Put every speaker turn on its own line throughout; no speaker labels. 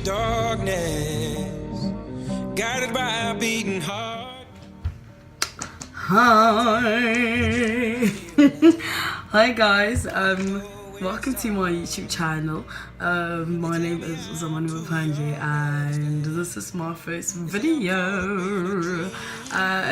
darkness, guided by a beating heart.
Hi. Hi guys, welcome to my YouTube channel. My name is Zamani Mapanje and this is my first video.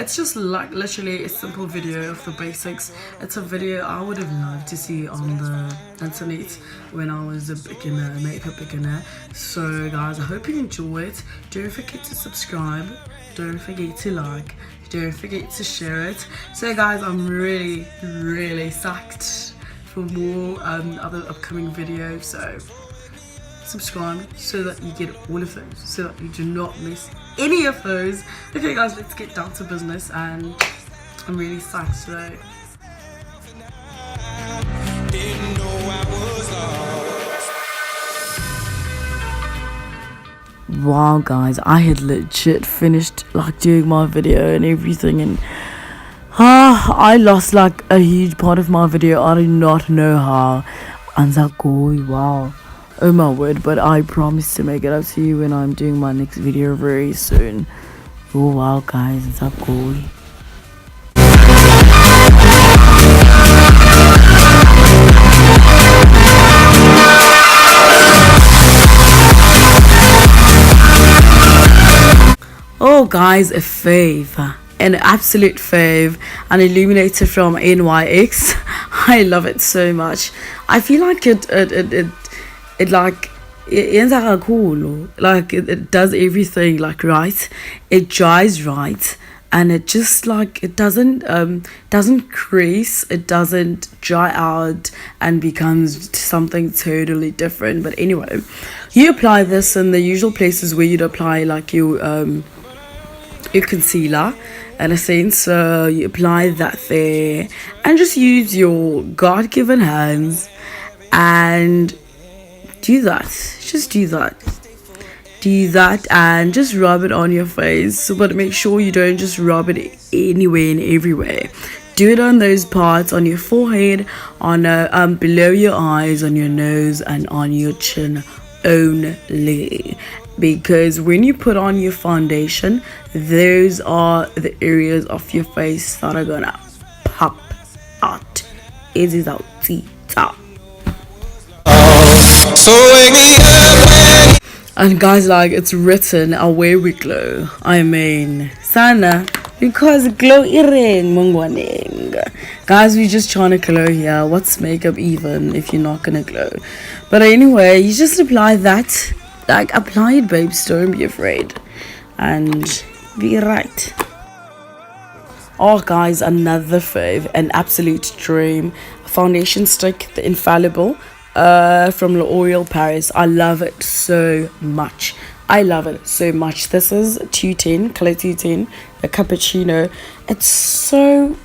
It's just like literally a simple video of the basics. It's a video I would have loved to see on the internet when I was a beginner, a makeup beginner. So guys, I hope you enjoy it. Don't forget to subscribe, don't forget to like, don't forget to share it. So guys, I'm really psyched for more other upcoming videos, so subscribe so that you get all of those, so that you do not miss any of those. Okay guys, let's get down to business, and I'm really psyched today.
Didn't know I was lost.
Wow guys, I had legit finished like doing my video and everything, and I lost like a huge part of my video. I do not know how. Wow, oh my word, but I promise to make it up to you when I'm doing my next video very soon. Oh wow guys, oh guys, a fave, an absolute fave, an illuminator from NYX. I love it so much. I feel like it does everything like right. It dries right, and it just like it doesn't crease, it doesn't dry out and becomes something totally different. But anyway, you apply this in the usual places where you'd apply like your concealer, in a sense. So you apply that there and just use your God-given hands and do that and just rub it on your face. But make sure you don't just rub it anywhere and everywhere. Do it on those parts, on your forehead, on below your eyes, on your nose, and on your chin only, because when you put on your foundation, those are the areas of your face that are gonna pop out. It is out.
So wake me up.
And guys, like it's written, away we glow. I mean, sana, because glow iring mungwaning. Guys, we're just trying to glow here. What's makeup even if you're not gonna glow? But anyway, you just apply that. Like, apply it, babes. Don't be afraid. And be right. Oh guys, another fave, an absolute dream. Foundation stick, the Infallible, from L'Oreal Paris. I love it so much. This is 210, color 210, the cappuccino. It's so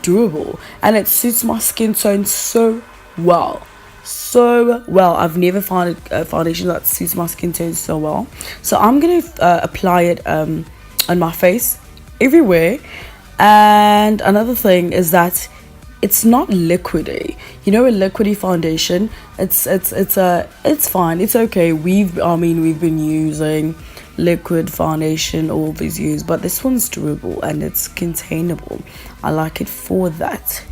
durable, and it suits my skin tone so well. I've never found a foundation that suits my skin tone so well. So I'm gonna apply it on my face everywhere. And another thing is that it's not liquidy. You know, a liquidy foundation, it's fine, it's okay. We've been using liquid foundation all these years, but this one's durable and it's containable. I like it for that.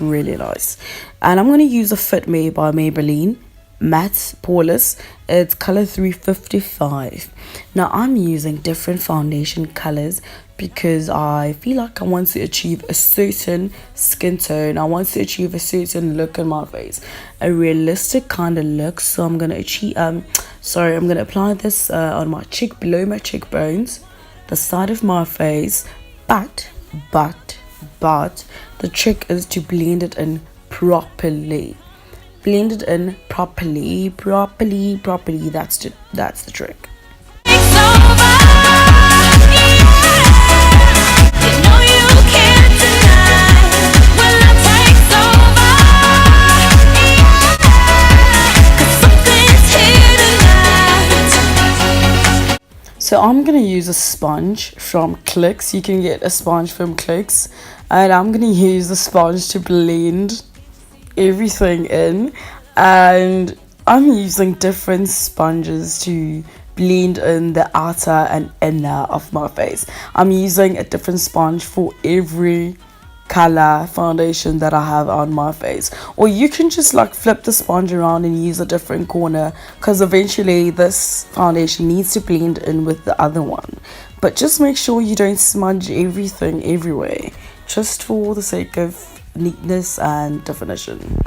Really nice. And I'm going to use a Fit Me by Maybelline Matte Poreless. It's color 355. Now I'm using different foundation colors because I feel like I want to achieve a certain skin tone. I want to achieve a certain look in my face, a realistic kind of look. So I'm going to I'm going to apply this on my below my cheekbones, the side of my face, but the trick is to blend it in properly. That's the trick. So I'm going to use a sponge from Clicks. You can get a sponge from Clicks. And I'm going to use the sponge to blend everything in. And I'm using different sponges to blend in the outer and inner of my face. I'm using a different sponge for every color foundation that I have on my face, or you can just like flip the sponge around and use a different corner, because eventually this foundation needs to blend in with the other one. But just make sure you don't smudge everything everywhere, just for the sake of neatness and definition.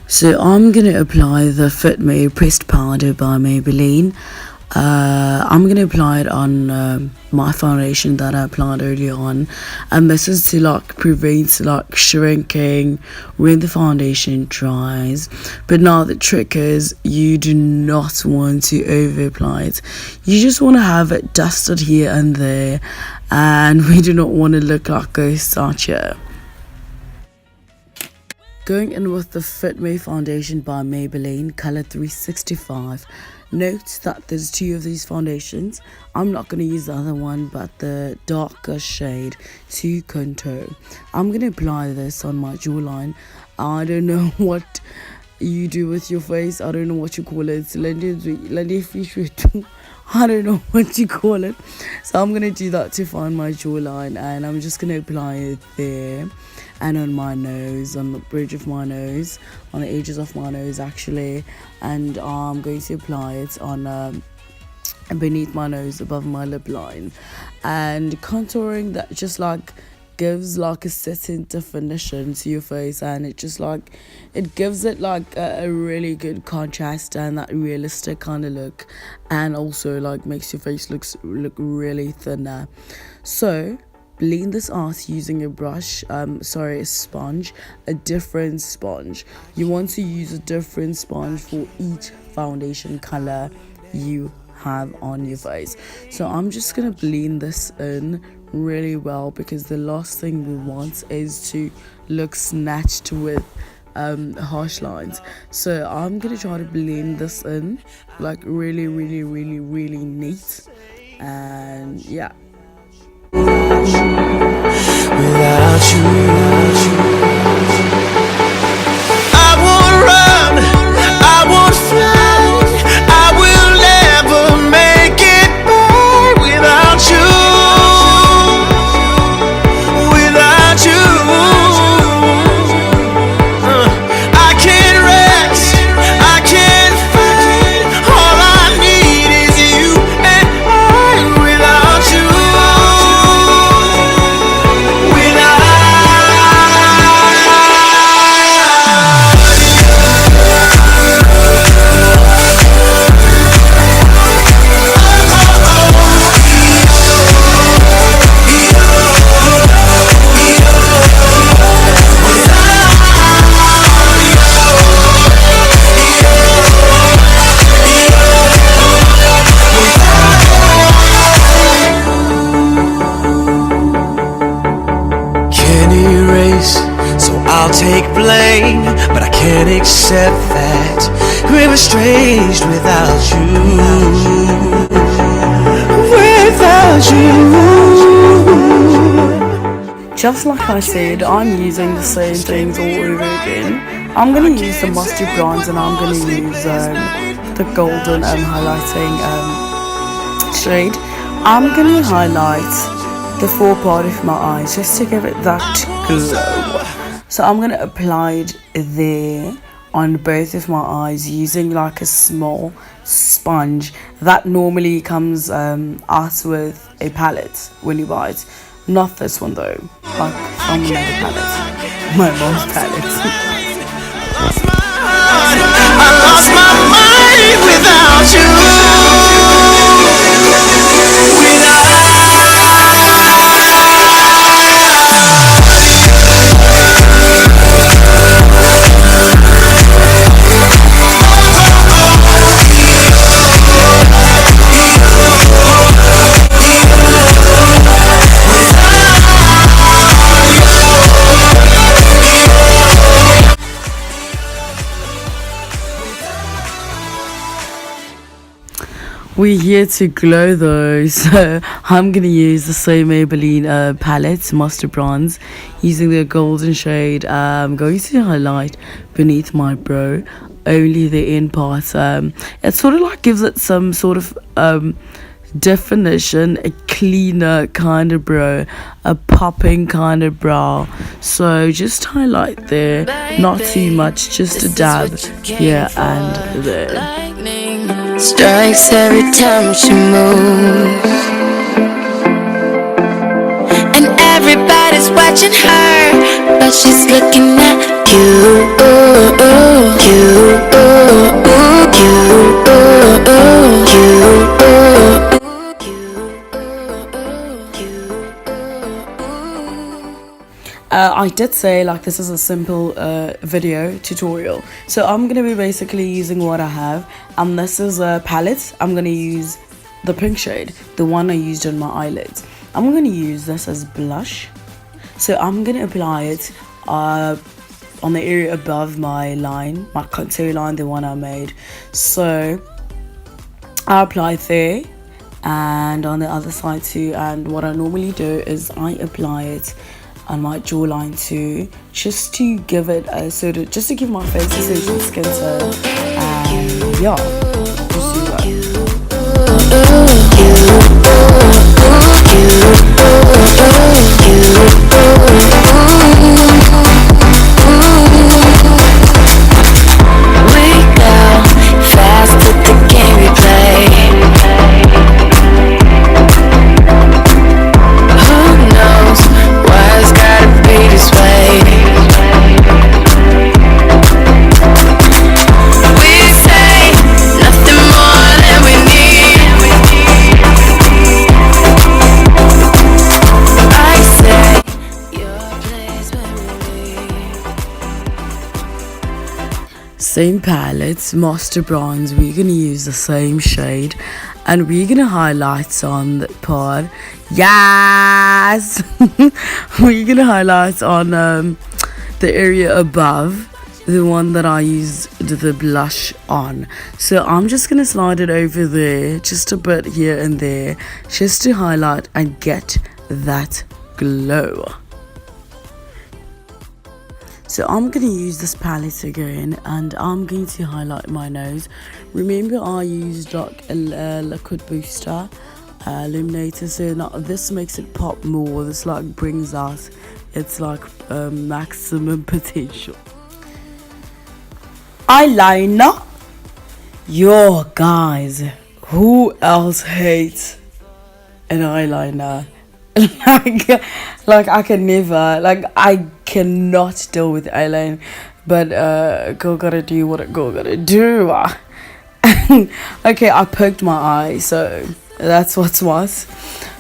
So I'm going to apply the Fit Me Pressed Powder by Maybelline. I'm going to apply it on my foundation that I applied earlier on. And this is to like prevent like shrinking when the foundation dries. But now the trick is you do not want to over apply it. You just want to have it dusted here and there. And we do not want to look like ghosts out here. Going in with the Fit Me foundation by Maybelline, color 365. Note that there's two of these foundations. I'm not going to use the other one, but the darker shade to contour. I'm going to apply this on my jawline. I don't know what you do with your face. I don't know what you call it. I don't know what you call it. So I'm going to do that to find my jawline, and I'm just going to apply it there. And on my nose, on the bridge of my nose, on the edges of my nose actually, and I'm going to apply it on beneath my nose, above my lip line, and contouring that just like gives like a certain definition to your face, and it just like it gives it like a really good contrast and that realistic kind of look, and also like makes your face look really thinner. So blend this out using a brush, a sponge, a different sponge. You want to use a different sponge for each foundation color you have on your face. So I'm just gonna blend this in really well, because the last thing we want is to look snatched with harsh lines. So I'm gonna try to blend this in like really neat, and yeah.
Without you, I won't run, I won't fly, I will never make it by without you, without you. I can't rest, I can't fight, all I need is you and I without you. I'll take blame, but I can't accept that we're estranged without you. Without you.
Just like I said, I'm using the same things all over again. I'm going to use the mustard bronze, and I'm going to use the golden highlighting shade. I'm going to highlight the fore part of my eyes just to give it that glow. So I'm going to apply it there on both of my eyes using like a small sponge that normally comes out with a palette when you buy it. Not this one though, like from another palette, my mom's palette.
I lost my mind without you.
We're here to glow though, so I'm gonna use the same Maybelline palette, Master Bronze, using the golden shade. I'm going to highlight beneath my brow, only the end part. It sort of like gives it some sort of definition, a cleaner kind of brow, a popping kind of brow. So just highlight there, not too much, just a dab here and there.
Strikes every time she moves, and everybody's watching her, but she's looking at you,
I did say like this is a simple video tutorial, so I'm gonna be basically using what I have. This is a palette. I'm gonna use the pink shade, the one I used on my eyelids. I'm gonna use this as blush, so I'm gonna apply it on the area above my line, my contour line, the one I made. So I apply it there and on the other side too, and what I normally do is I apply it on my jawline too, just to give it a sort of, just to give my face a certain skin tone, and yeah, just do that. Same palette, Master Bronze. We're gonna use the same shade and we're gonna highlight on the part. Yes. We're gonna highlight on the area above, the one that I used the blush on. So I'm just gonna slide it over there, just a bit here and there, just to highlight and get that glow. So I'm going to use this palette again and I'm going to highlight my nose. Remember I used like a liquid booster illuminator, so now this makes it pop more. This like brings out its like maximum potential. Eyeliner. Yo guys, who else hates an eyeliner? like I can never, like I cannot deal with eyeliner, but girl gotta do what a girl gotta do. Okay, I poked my eye, so that's what's what.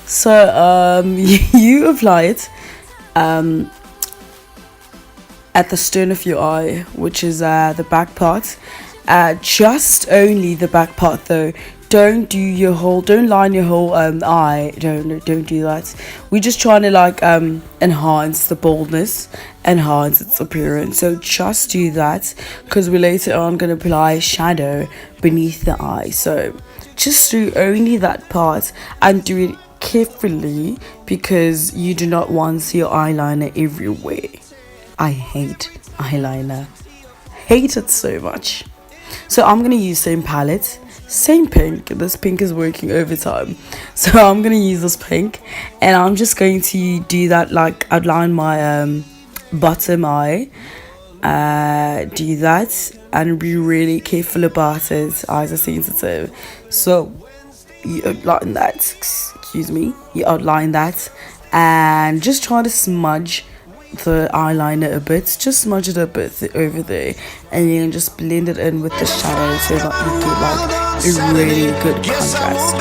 So you apply it at the stern of your eye, which is the back part, just only the back part though. Don't line your whole eye. Don't do that. We're just trying to like enhance the boldness, enhance its appearance. So just do that, because we later on gonna apply shadow beneath the eye. So just do only that part and do it carefully, because you do not want your eyeliner everywhere. I hate eyeliner. Hate it so much. So I'm gonna use same palette, same pink. This pink is working overtime, so I'm gonna use this pink and I'm just going to do that, like outline my bottom eye, do that and be really careful about it. Eyes are sensitive, so you outline that, you outline that and just try to smudge the eyeliner a bit, just smudge it a bit over there, and then just blend it in with the shadow so that you get like a really good contrast.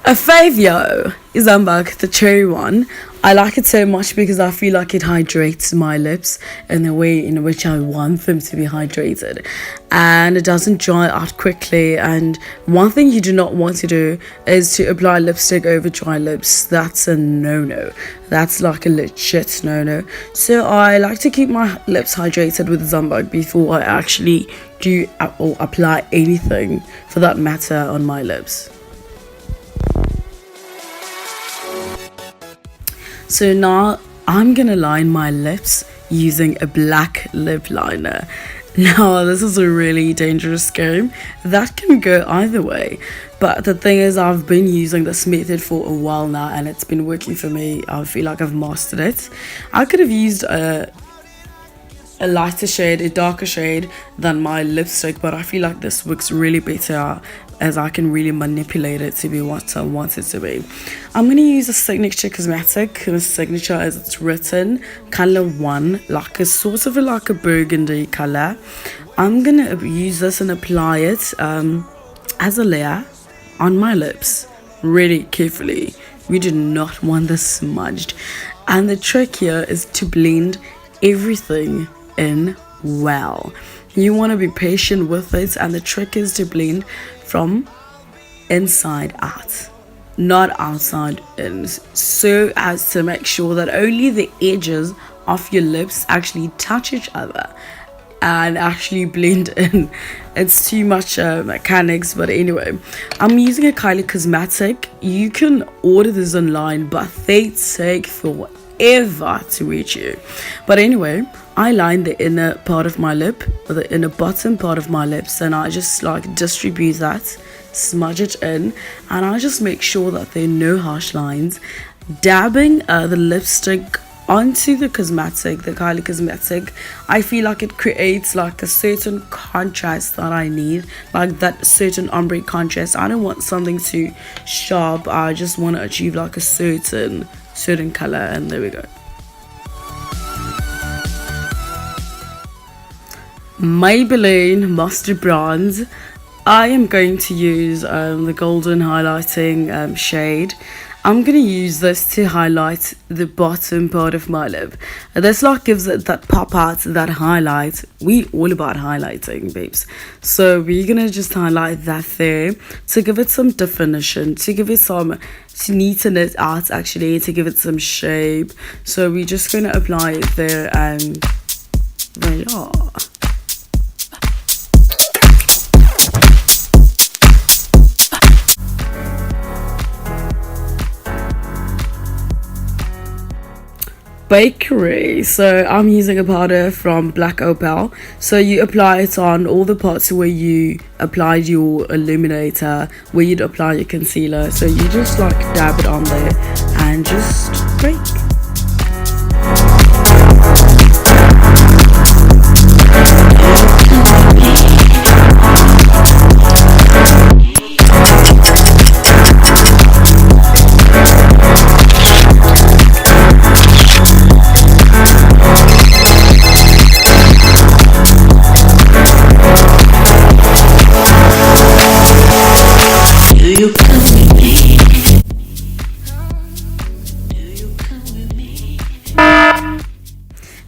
A fave yo is back, the cherry one. I like it so much because I feel like it hydrates my lips in the way in which I want them to be hydrated, and it doesn't dry out quickly. And one thing you do not want to do is to apply lipstick over dry lips. That's a no-no. That's like a legit no-no. So I like to keep my lips hydrated with Zambug before I actually do or apply anything for that matter on my lips. So now I'm gonna line my lips using a black lip liner. Now this is a really dangerous game that can go either way, but the thing is, I've been using this method for a while now and it's been working for me. I feel like I've mastered it. I could have used a lighter shade, a darker shade than my lipstick, but I feel like this works really better as I can really manipulate it to be what I want it to be. I'm going to use a Signature Cosmetic. The Signature, as it's written, color 1, like a sort of like a burgundy color. I'm going to use this and apply it as a layer on my lips really carefully. We do not want this smudged, and the trick here is to blend everything in well. You want to be patient with it, and the trick is to blend from inside out, not outside in, so as to make sure that only the edges of your lips actually touch each other and actually blend in. It's too much mechanics, but anyway, I'm using a Kylie Cosmetic. You can order this online, but they take forever to reach you. But anyway, I line the inner part of my lip, or the inner bottom part of my lips, and I just like distribute that, smudge it in, and I just make sure that there are no harsh lines. Dabbing the lipstick onto the cosmetic, the Kylie Cosmetic, I feel like it creates like a certain contrast that I need, like that certain ombre contrast. I don't want something too sharp. I just want to achieve like a certain color, and there we go. Maybelline Mustard Bronze. I am going to use the golden highlighting shade. I'm going to use this to highlight the bottom part of my lip. This like gives it that pop out, that highlight. We all about highlighting, babes. So we're going to just highlight that there to give it some definition, to give it some, to neaten it out actually, to give it some shape. So we're just going to apply it there, and voila. Bakery. So I'm using a powder from Black Opal. So you apply it on all the parts where you applied your illuminator, where you'd apply your concealer. So you just like dab it on there and just bake.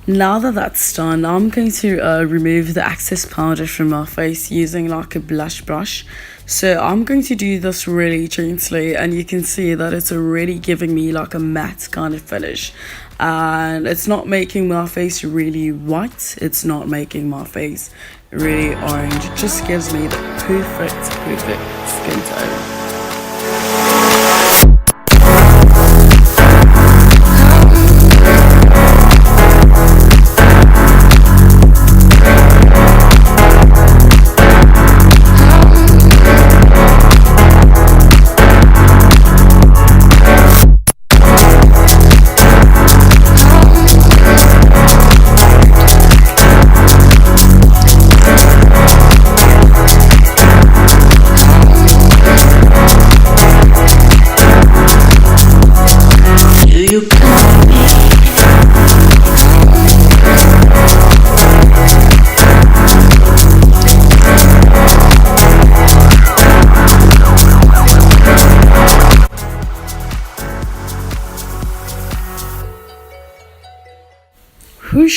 Now that that's done, I'm going to remove the excess powder from my face using like a blush brush. So I'm going to do this really gently, and you can see that it's already giving me like a matte kind of finish, and it's not making my face really white, it's not making my face really orange. It just gives me the perfect skin tone.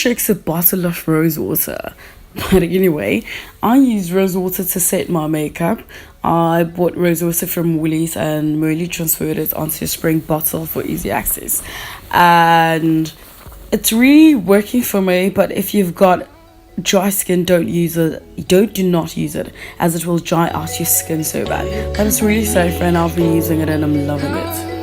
shakes a bottle of rose water. But anyway, I use rose water to set my makeup. I bought rose water from Woolies and merely transferred it onto a spring bottle for easy access. And it's really working for me, but if you've got dry skin, don't use it. Do not use it, as it will dry out your skin so bad. But it's really safe and I've been using it and I'm loving it.